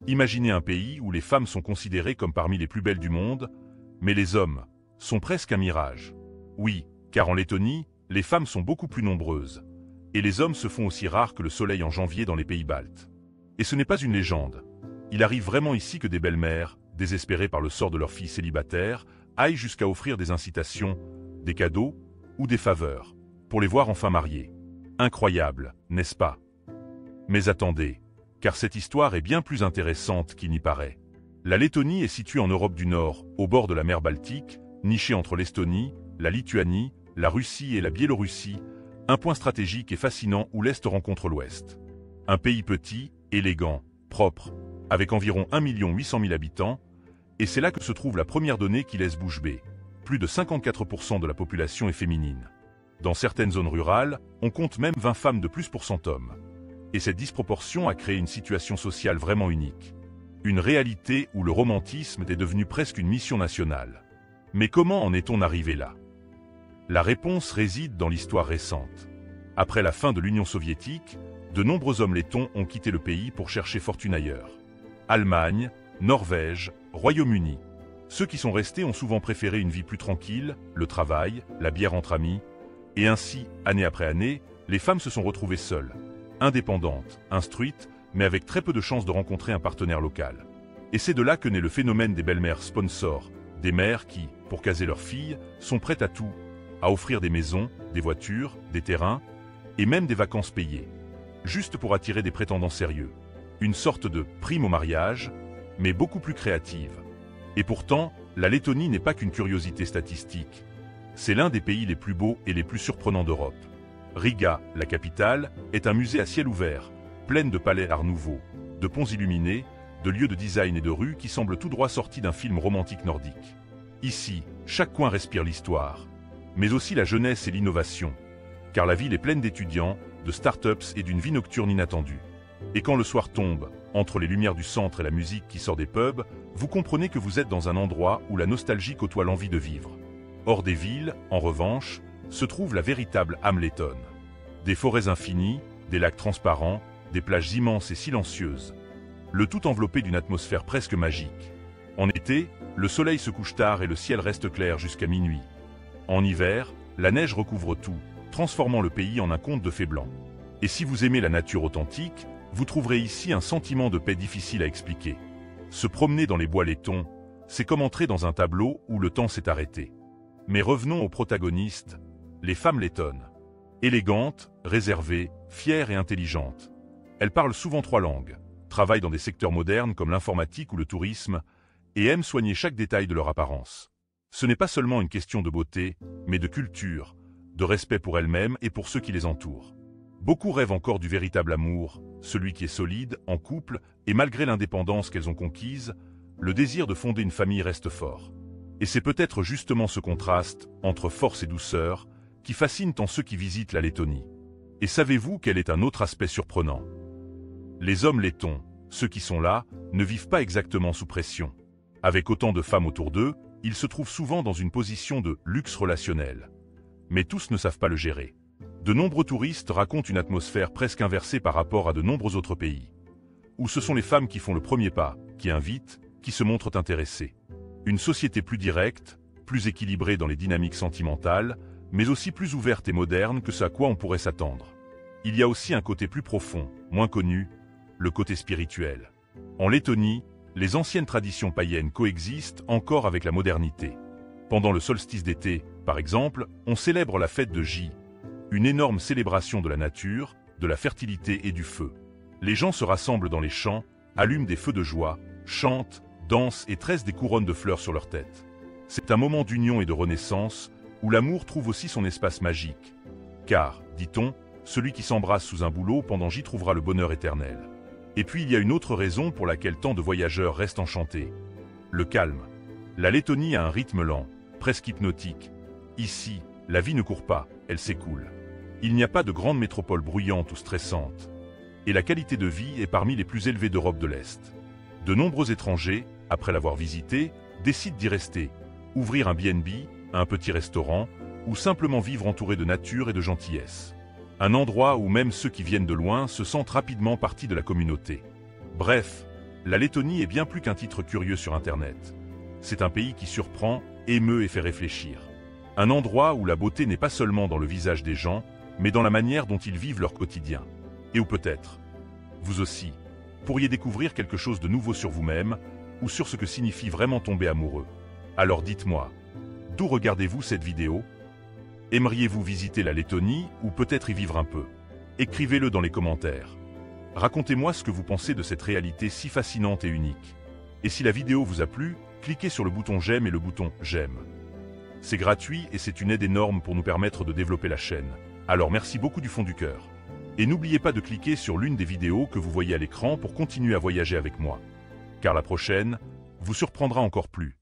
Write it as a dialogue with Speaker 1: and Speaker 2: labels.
Speaker 1: Imaginez un pays où les femmes sont considérées comme parmi les plus belles du monde, mais les hommes sont presque un mirage. Oui, car en Lettonie, les femmes sont beaucoup plus nombreuses, et les hommes se font aussi rares que le soleil en janvier dans les pays baltes. Et ce n'est pas une légende. Il arrive vraiment ici que des belles-mères, désespérées par le sort de leurs filles célibataires, aillent jusqu'à offrir des incitations, des cadeaux ou des faveurs, pour les voir enfin mariées. Incroyable, n'est-ce pas? Mais attendez, car cette histoire est bien plus intéressante qu'il n'y paraît. La Lettonie est située en Europe du Nord, au bord de la mer Baltique, nichée entre l'Estonie, la Lituanie, la Russie et la Biélorussie, un point stratégique et fascinant où l'Est rencontre l'Ouest. Un pays petit, élégant, propre, avec environ 1 800 000 habitants, et c'est là que se trouve la première donnée qui laisse bouche bée. Plus de 54% de la population est féminine. Dans certaines zones rurales, on compte même 20 femmes de plus pour 100 hommes. Et cette disproportion a créé une situation sociale vraiment unique. Une réalité où le romantisme est devenu presque une mission nationale. Mais comment en est-on arrivé là? La réponse réside dans l'histoire récente. Après la fin de l'Union soviétique, de nombreux hommes lettons ont quitté le pays pour chercher fortune ailleurs. Allemagne, Norvège, Royaume-Uni. Ceux qui sont restés ont souvent préféré une vie plus tranquille, le travail, la bière entre amis, et ainsi, année après année, les femmes se sont retrouvées seules, indépendantes, instruites, mais avec très peu de chances de rencontrer un partenaire local. Et c'est de là que naît le phénomène des belles-mères sponsors, des mères qui, pour caser leurs filles, sont prêtes à tout, à offrir des maisons, des voitures, des terrains, et même des vacances payées, juste pour attirer des prétendants sérieux. Une sorte de prime au mariage, mais beaucoup plus créative. Et pourtant, la Lettonie n'est pas qu'une curiosité statistique. C'est l'un des pays les plus beaux et les plus surprenants d'Europe. Riga, la capitale, est un musée à ciel ouvert, plein de palais art nouveau, de ponts illuminés, de lieux de design et de rues qui semblent tout droit sortis d'un film romantique nordique. Ici, chaque coin respire l'histoire, mais aussi la jeunesse et l'innovation, car la ville est pleine d'étudiants, de start-ups et d'une vie nocturne inattendue. Et quand le soir tombe, entre les lumières du centre et la musique qui sort des pubs, vous comprenez que vous êtes dans un endroit où la nostalgie côtoie l'envie de vivre. Hors des villes, en revanche, se trouve la véritable âme lettonne. Des forêts infinies, des lacs transparents, des plages immenses et silencieuses. Le tout enveloppé d'une atmosphère presque magique. En été, le soleil se couche tard et le ciel reste clair jusqu'à minuit. En hiver, la neige recouvre tout, transformant le pays en un conte de fées blancs. Et si vous aimez la nature authentique, vous trouverez ici un sentiment de paix difficile à expliquer. Se promener dans les bois lettons, c'est comme entrer dans un tableau où le temps s'est arrêté. Mais revenons aux protagonistes, les femmes lettonnes. Élégantes, réservées, fières et intelligentes. Elles parlent souvent 3 langues, travaillent dans des secteurs modernes comme l'informatique ou le tourisme, et aiment soigner chaque détail de leur apparence. Ce n'est pas seulement une question de beauté, mais de culture, de respect pour elles-mêmes et pour ceux qui les entourent. Beaucoup rêvent encore du véritable amour, celui qui est solide, en couple, et malgré l'indépendance qu'elles ont conquise, le désir de fonder une famille reste fort. Et c'est peut-être justement ce contraste, entre force et douceur, qui fascine tant ceux qui visitent la Lettonie. Et savez-vous quel est un autre aspect surprenant? Les hommes lettons, ceux qui sont là, ne vivent pas exactement sous pression. Avec autant de femmes autour d'eux, ils se trouvent souvent dans une position de luxe relationnel. Mais tous ne savent pas le gérer. De nombreux touristes racontent une atmosphère presque inversée par rapport à de nombreux autres pays, où ce sont les femmes qui font le premier pas, qui invitent, qui se montrent intéressées. Une société plus directe, plus équilibrée dans les dynamiques sentimentales, mais aussi plus ouverte et moderne que ce à quoi on pourrait s'attendre. Il y a aussi un côté plus profond, moins connu, le côté spirituel. En Lettonie, les anciennes traditions païennes coexistent encore avec la modernité. Pendant le solstice d'été, par exemple, on célèbre la fête de J, une énorme célébration de la nature, de la fertilité et du feu. Les gens se rassemblent dans les champs, allument des feux de joie, chantent, dansent et tressent des couronnes de fleurs sur leur tête. C'est un moment d'union et de renaissance, où l'amour trouve aussi son espace magique. Car, dit-on, celui qui s'embrasse sous un bouleau pendant J trouvera le bonheur éternel. Et puis il y a une autre raison pour laquelle tant de voyageurs restent enchantés. Le calme. La Lettonie a un rythme lent, presque hypnotique. Ici, la vie ne court pas, elle s'écoule. Il n'y a pas de grande métropole bruyante ou stressante. Et la qualité de vie est parmi les plus élevées d'Europe de l'Est. De nombreux étrangers, après l'avoir visité, décident d'y rester, ouvrir un B&B, un petit restaurant, ou simplement vivre entouré de nature et de gentillesse. Un endroit où même ceux qui viennent de loin se sentent rapidement partie de la communauté. Bref, La Lettonie est bien plus qu'un titre curieux sur Internet. C'est un pays qui surprend, émeut et fait réfléchir. Un endroit où la beauté n'est pas seulement dans le visage des gens, mais dans la manière dont ils vivent leur quotidien. Et où peut-être, vous aussi, pourriez découvrir quelque chose de nouveau sur vous-même, ou sur ce que signifie vraiment tomber amoureux. Alors dites-moi, d'où regardez-vous cette vidéo? Aimeriez-vous visiter la Lettonie, ou peut-être y vivre un peu? Écrivez-le dans les commentaires. Racontez-moi ce que vous pensez de cette réalité si fascinante et unique. Et si la vidéo vous a plu, cliquez sur le bouton j'aime et le bouton j'aime. C'est gratuit et c'est une aide énorme pour nous permettre de développer la chaîne. Alors merci beaucoup du fond du cœur. Et n'oubliez pas de cliquer sur l'une des vidéos que vous voyez à l'écran pour continuer à voyager avec moi. Car la prochaine vous surprendra encore plus.